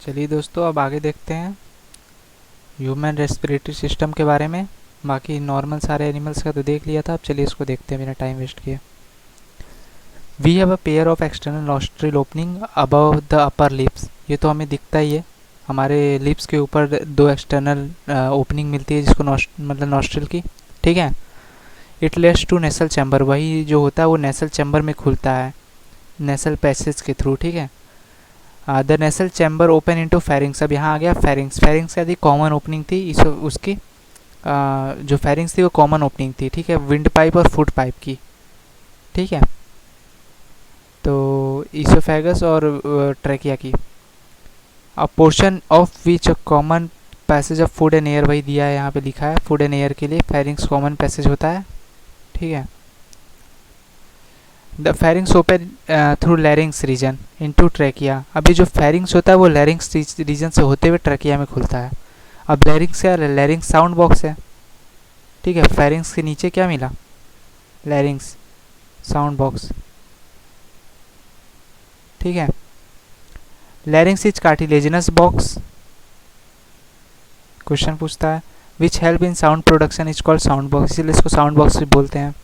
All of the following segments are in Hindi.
चलिए दोस्तों, अब आगे देखते हैं ह्यूमन रेस्पिरेटरी सिस्टम के बारे में। बाकी नॉर्मल सारे एनिमल्स का तो देख लिया था। अब चलिए इसको देखते हैं बिना टाइम वेस्ट किए। We have a pair of external nostril opening above the upper lips. ये तो हमें दिखता ही है, हमारे लिप्स के ऊपर दो एक्सटर्नल ओपनिंग मिलती है जिसको मतलब नॉस्ट्रिल की। ठीक है। It leads to nasal chamber, वही जो होता है वो नेसल चैम्बर में खुलता है, नेसल पैसेज के थ्रू। ठीक है। The nasal chamber open into pharynx. अब यहाँ आ गया फेरिंग्स। फेरिंग्स का कॉमन ओपनिंग थी इस उसकी, जो फेरिंग्स थी वो कॉमन ओपनिंग थी। ठीक है, विंड पाइप और फुट पाइप की। ठीक है। तो ईसोफेगस और ट्रैकिया की। अ portion of which a common passage of food and air, वही दिया है यहाँ पे, लिखा है फूड एंड एयर के लिए फेरिंग्स कॉमन पैसेज होता है। ठीक है। The pharynx open through larynx region into trachea. अभी जो फेरिंग्स होता है वो लैरिंग्स रीजन से होते हुए ट्रैकिया में खुलता है। अब लैरिंग्स क्या है? लैरिंग्स साउंड बॉक्स है। ठीक है। फेरिंग्स के नीचे क्या मिला? लैरिंग्स साउंड बॉक्स। ठीक है। लैरिंग्स इज कार्टिलेजिनस बॉक्स। क्वेश्चन पूछता है which help in sound production is called sound box, इसीलिए इसको साउंड बॉक्स भी बोलते हैं।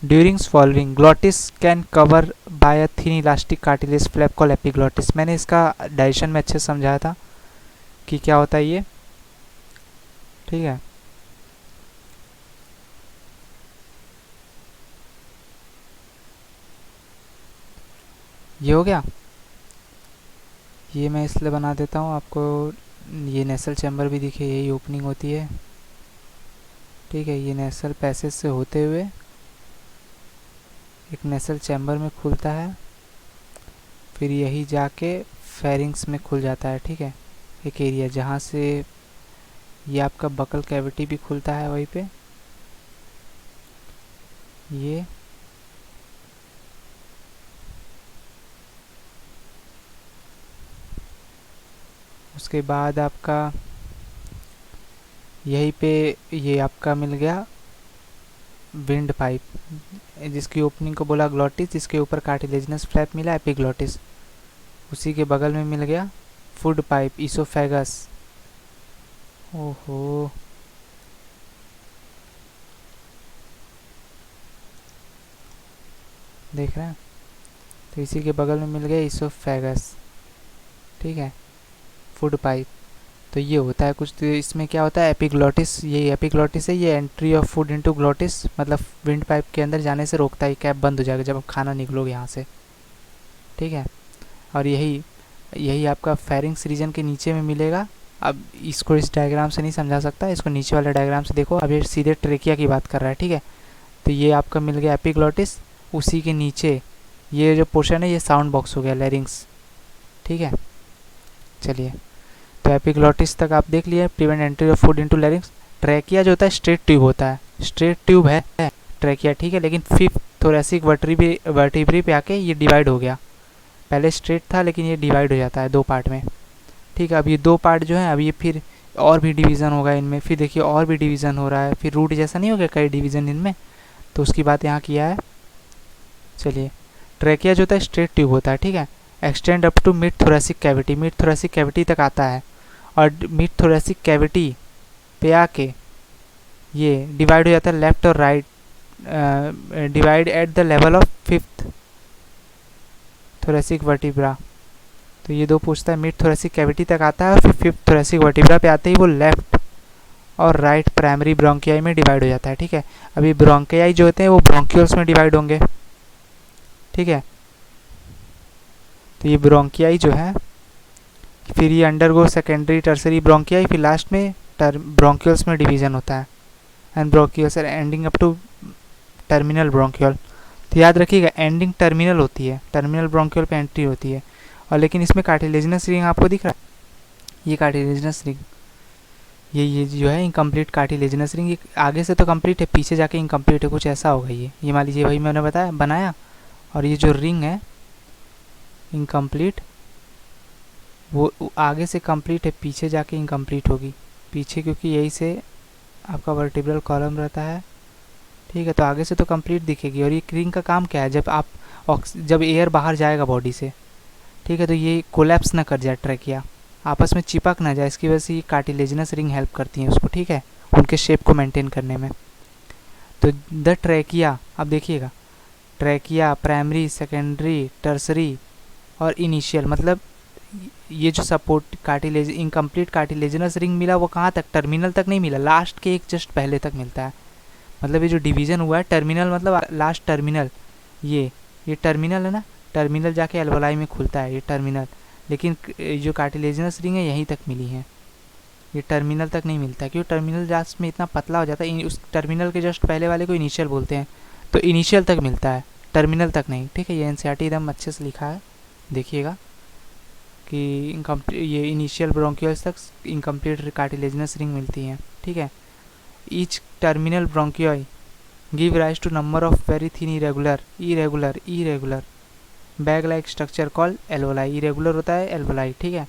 During swallowing glottis can cover by a thin elastic cartilage flap call epiglottis. मैंने इसका डाइजेशन में अच्छे से समझाया था कि क्या होता है ये। ठीक है। ये हो गया। ये मैं इसलिए बना देता हूँ आपको, ये नेसल चैम्बर भी दिखे, यही ओपनिंग होती है। ठीक है। ये नेसल पैसेज से होते हुए एक नेसल चैम्बर में खुलता है, फिर यही जाके फेरिंग्स में खुल जाता है। ठीक है। एक एरिया जहाँ से ये आपका बकल कैविटी भी खुलता है वहीं पे। ये उसके बाद आपका यहीं पे ये आपका मिल गया विंड पाइप, जिसकी ओपनिंग को बोला ग्लॉटिस, जिसके ऊपर कार्टिलेजिनस फ्लैप मिला एपिग्लॉटिस। उसी के बगल में मिल गया फूड पाइप, ईसोफेगस। ओहो, देख रहे हैं? तो इसी के बगल में मिल गया ईसोफेगस। ठीक है। Food pipe. तो ये होता है कुछ, तो इसमें क्या होता है एपिग्लॉटिस, ये एपिग्लॉटिस है, ये entry of food into glottis, मतलब विंड पाइप के अंदर जाने से रोकता है, कैप बंद हो जाएगा जब आप खाना निकलोगे यहाँ से। ठीक है। और यही यही आपका फेरिंग्स रीजन के नीचे में मिलेगा। अब इसको इस डायग्राम से नहीं समझा सकता, इसको नीचे वाले डायग्राम से देखो। अब ये सीधे ट्रेकिया की बात कर रहा है। ठीक है। तो ये आपका मिल गया एपिग्लॉटिस, उसी के नीचे ये जो पोर्शन है ये साउंड बॉक्स हो गया, लैरिंग्स। ठीक है। चलिए, तो एपिग्लॉटिस तक आप देख लिए, prevent entry of food into लैरिंग्स। Trachea जो होता है स्ट्रेट ट्यूब होता है, स्ट्रेट ट्यूब है ट्रैकिया। ठीक है। लेकिन फिफ्थ थोरेसिक वर्टिब्री पे आके ये डिवाइड हो गया। पहले स्ट्रेट था लेकिन ये डिवाइड हो जाता है दो पार्ट में। ठीक है। अब ये दो पार्ट जो है, अब ये फिर और भी डिवीज़न होगा इनमें, फिर देखिए और भी डिवीज़न हो रहा है, फिर रूट जैसा नहीं हो गया कई डिवीज़न इनमें, तो उसकी बात यहाँ किया है। चलिए, ट्रैकिया जो होता है स्ट्रेट ट्यूब होता है। ठीक है। Extend up to mid thoracic cavity, mid thoracic cavity तक आता है, और मिड थोरेसिक कैविटी पे आके ये डिवाइड हो जाता है लेफ्ट और right, divide at the level of fifth thoracic vertebra. तो ये दो पूछता है, मिड थोरेसिक कैविटी तक आता है और फिर फिफ्थ थोरेसिक वर्टिब्रा पे आते ही वो लेफ्ट और राइट प्राइमरी ब्रोंकियाई में डिवाइड हो जाता है। ठीक है। अभी ब्रोंकियाई जो होते हैं वो ब्रोंक्यूल्स में डिवाइड होंगे। ठीक है। तो ये ब्रोंकियाई जो है, फिर ये अंडरगो सेकेंडरी टर्सरी ब्रोंकियाई, फिर लास्ट में ब्रोंक्यूल्स में डिवीजन होता है, and bronchioles ending up to terminal bronchiole. तो याद रखिएगा एंडिंग टर्मिनल होती है, टर्मिनल ब्रोंक्यूल पे एंट्री होती है। और लेकिन इसमें कार्टिलेजिनस रिंग आपको दिख रहा है, ये कार्टिलेजिनस रिंग, ये जो है इनकम्प्लीट कार्टिलेजिनस रिंग, ये आगे से तो कंप्लीट है, पीछे जाके इनकम्प्लीट है, कुछ ऐसा होगा। ये मान लीजिए वही मैंने बताया बनाया, और ये जो रिंग है इनकम्प्लीट, वो आगे से कंप्लीट है, पीछे जाके इनकम्प्लीट होगी। पीछे क्योंकि यही से आपका वर्टिब्रल कॉलम रहता है। ठीक है। तो आगे से तो कंप्लीट दिखेगी। और ये रिंग का काम क्या है, जब एयर बाहर जाएगा बॉडी से, ठीक है, तो ये कोलैप्स ना कर जाए ट्रैकिया, आपस में चिपक ना जाए, इसकी वजह से ये कार्टिलेजिनस रिंग हेल्प करती हैं उसको, ठीक है, उनके शेप को मेंटेन करने में। तो द ट्रैकिया, अब देखिएगा, ट्रैकिया प्राइमरी, सेकेंडरी, टर्सरी और इनिशियल, मतलब ये जो support cartilage incomplete cartilaginous ring मिला वो कहाँ तक, टर्मिनल तक नहीं मिला, लास्ट के एक जस्ट पहले तक मिलता है। मतलब ये जो डिवीज़न हुआ है, टर्मिनल मतलब लास्ट टर्मिनल, ये टर्मिनल है ना, टर्मिनल जाके एल्वोलाई में खुलता है ये टर्मिनल, लेकिन जो कार्टिलेजिनस रिंग है यहीं तक मिली है, ये टर्मिनल तक नहीं मिलता क्योंकि टर्मिनल लास्ट में इतना पतला हो जाता है, उस टर्मिनल के जस्ट पहले वाले को इनिशियल बोलते हैं, तो इनिशियल तक मिलता है, टर्मिनल तक नहीं, ठीक है। ये एनसीईआरटी एकदम अच्छे से लिखा है, देखिएगा कि ये इनिशियल ब्रोंकियल्स तक इनकम्प्लीट कार्टिलेजिनस रिंग मिलती है, ठीक है। Each terminal bronchiole give rise to number of very thin irregular bag like structure called alveoli, irregular होता है एल्वोलाई, ठीक है।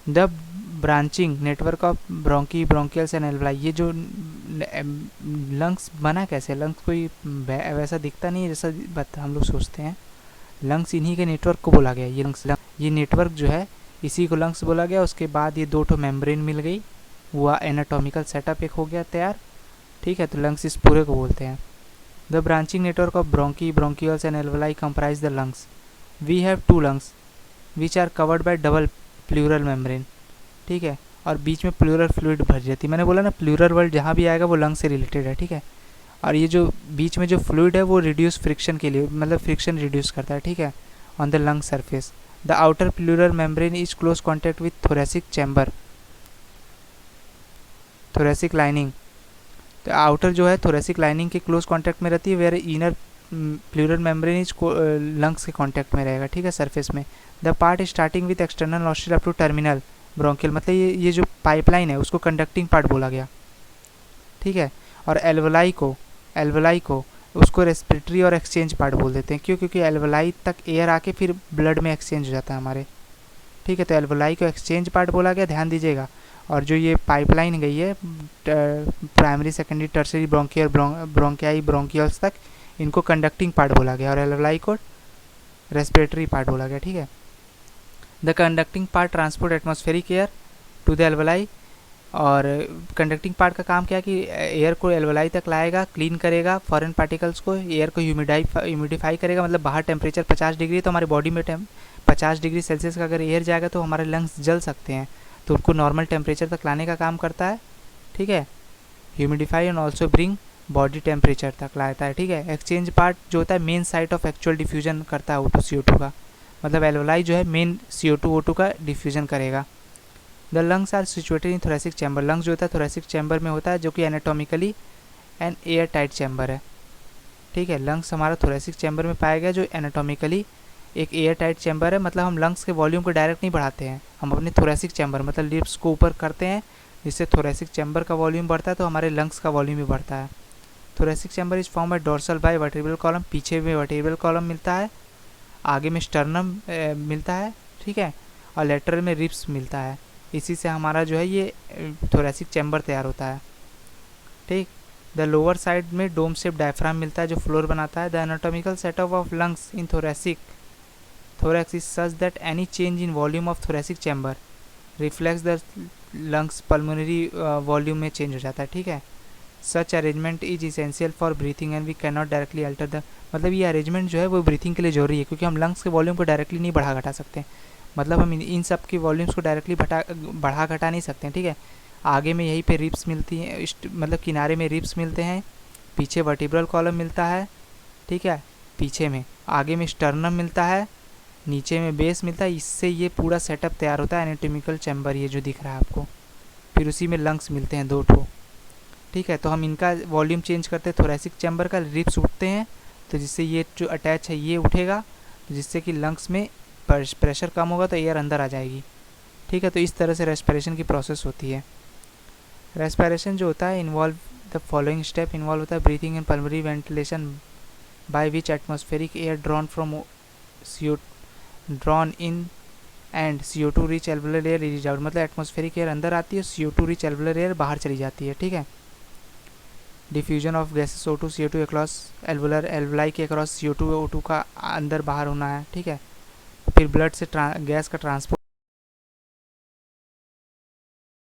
The branching network of bronchioles and alveoli, ये जो लंग्स बना कैसे, लंग्स कोई वैसा दिखता नहीं है जैसा हम लोग सोचते हैं, लंग्स इन्हीं के नेटवर्क को बोला गया, ये नेटवर्क जो है इसी को लंग्स बोला गया। उसके बाद ये दो ठो मेम्ब्रेन मिल गई, हुआ एनाटॉमिकल सेटअप एक हो गया तैयार, ठीक है, तो लंग्स इस पूरे को बोलते हैं। The branching network of bronchioles and alveoli comprise the lungs, we have 2 lungs which are covered by double pleural membrane, ठीक है, और बीच में प्लूरल फ्लूइड भर जाती है, मैंने बोला ना प्लूरल वर्ड जहाँ भी आएगा वो लंग से रिलेटेड है, ठीक है। और ये जो बीच में जो फ्लूइड है वो रिड्यूस फ्रिक्शन के लिए, मतलब फ्रिक्शन रिड्यूस करता है, ठीक है, on the lung surface. The outer pleural membrane is close contact with thoracic chamber, thoracic lining, तो आउटर जो है थोरेसिक लाइनिंग के क्लोज कॉन्टैक्ट में रहती है, where inner pleural membrane is lungs के कॉन्टैक्ट में रहेगा, ठीक है, सरफेस में। The part starting with external nostril up to terminal bronchiole, मतलब ये जो पाइपलाइन है उसको कंडक्टिंग पार्ट बोला गया, ठीक है। और एल्वोलाई को उसको रेस्पिरेटरी और एक्सचेंज पार्ट बोल देते हैं, क्यों, क्योंकि एल्वोलाई तक एयर आके फिर ब्लड में एक्सचेंज हो जाता है हमारे, ठीक है, तो एल्वोलाई को एक्सचेंज पार्ट बोला गया, ध्यान दीजिएगा। और जो ये पाइपलाइन गई है प्राइमरी, सेकेंडरी, टर्सरी, ब्रोंकियाई, ब्रोंकियल्स तक, इनको कंडक्टिंग पार्ट बोला गया, और एल्वोलाई को रेस्पिरेटरी पार्ट बोला गया, ठीक है। The conducting part transport atmospheric air to the alveoli, और कंडक्टिंग पार्ट का काम क्या है कि एयर को एल्वोलाई तक लाएगा, क्लीन करेगा फॉरेन पार्टिकल्स को, एयर को ह्यूमिडिफाई करेगा, मतलब बाहर टेम्परेचर 50 डिग्री, तो हमारे बॉडी में 50 डिग्री सेल्सियस का अगर एयर जाएगा तो हमारे लंग्स जल सकते हैं, तो उनको नॉर्मल टेम्परेचर तक लाने का काम करता है, ठीक है। Humidify and also bring body temperature तक लाता है, ठीक है। एक्सचेंज पार्ट जो होता है main site of actual diffusion करता है O2 CO2 का, मतलब एल्वोलाई जो है मेन CO2 O2 का डिफ्यूजन करेगा। The lungs are situated in thoracic chamber, lungs जो होता है थोरेसिक चैम्बर में होता है, जो कि anatomically and air tight chamber है, ठीक है। लंग्स हमारा थोरेसिक चैम्बर में पाया गया, जो एनाटॉमिकली एक एयर टाइट चैम्बर है, मतलब हम लंग्स के वॉल्यूम को डायरेक्ट नहीं बढ़ाते हैं, हम अपने थोरेसिक चैम्बर मतलब लिप्स को ऊपर करते हैं, जिससे थोरेसिक चैम्बर का वॉल्यूम बढ़ता है, तो हमारे लंग्स का वॉल्यूम भी बढ़ता है। Thoracic chamber is form by dorsal by vertebral column, पीछे में वर्टेब्रल कॉलम मिलता है, आगे में स्टर्नम मिलता है, ठीक है, और लेटरल में रिब्स मिलता है, इसी से हमारा जो है ये थोरेसिक चैम्बर तैयार होता है, ठीक। द लोअर साइड में डोम शेप डायफ्राम मिलता है जो फ्लोर बनाता है। The anatomical setup of lungs in thorax is such that any change in volume of thoracic chamber reflects the lungs pulmonary volume में change हो जाता है, ठीक है। Such arrangement is essential for breathing and we cannot directly alter the, मतलब ये अरेंजमेंट जो है वो ब्रीथिंग के लिए जरूरी है, क्योंकि हम लंग्स के वॉल्यूम को डायरेक्टली नहीं बढ़ा घटा सकते, मतलब हम इन सब की वॉल्यूम्स को डायरेक्टली बढ़ा घटा नहीं सकते हैं, ठीक है। आगे में यहीं पे रिब्स मिलती हैं, मतलब किनारे में रिब्स मिलते हैं, पीछे वर्टिब्रल कॉलम मिलता है, ठीक है, पीछे में, आगे में स्टर्नम मिलता है, नीचे में बेस मिलता है, इससे ये पूरा सेटअप तैयार होता है एनाटॉमिकल चैम्बर, ये जो दिख रहा है आपको, फिर उसी में लंग्स मिलते हैं 2 ठो, ठीक है। तो हम इनका वॉल्यूम चेंज करते हैं, थोरेसिक चैम्बर का रिब्स उठते हैं, तो जिससे ये जो अटैच है ये उठेगा, तो जिससे कि लंग्स में प्रेशर कम होगा तो एयर अंदर आ जाएगी, ठीक है। तो इस तरह से रेस्पिरेशन की प्रोसेस होती है। रेस्पिरेशन जो होता है involve the following step, involve होता है breathing and pulmonary ventilation by which atmospheric air drawn in and CO2 rich alveolar air release out, मतलब एटमॉस्फेरिक एयर अंदर आती है, CO2 रिच एल्वुलर एयर बाहर चली जाती है, ठीक है। Diffusion of gases O2 CO2 across alveoli के अक्रॉस CO2 O2 का अंदर बाहर होना है, ठीक है। फिर ब्लड से गैस का ट्रांसपोर्ट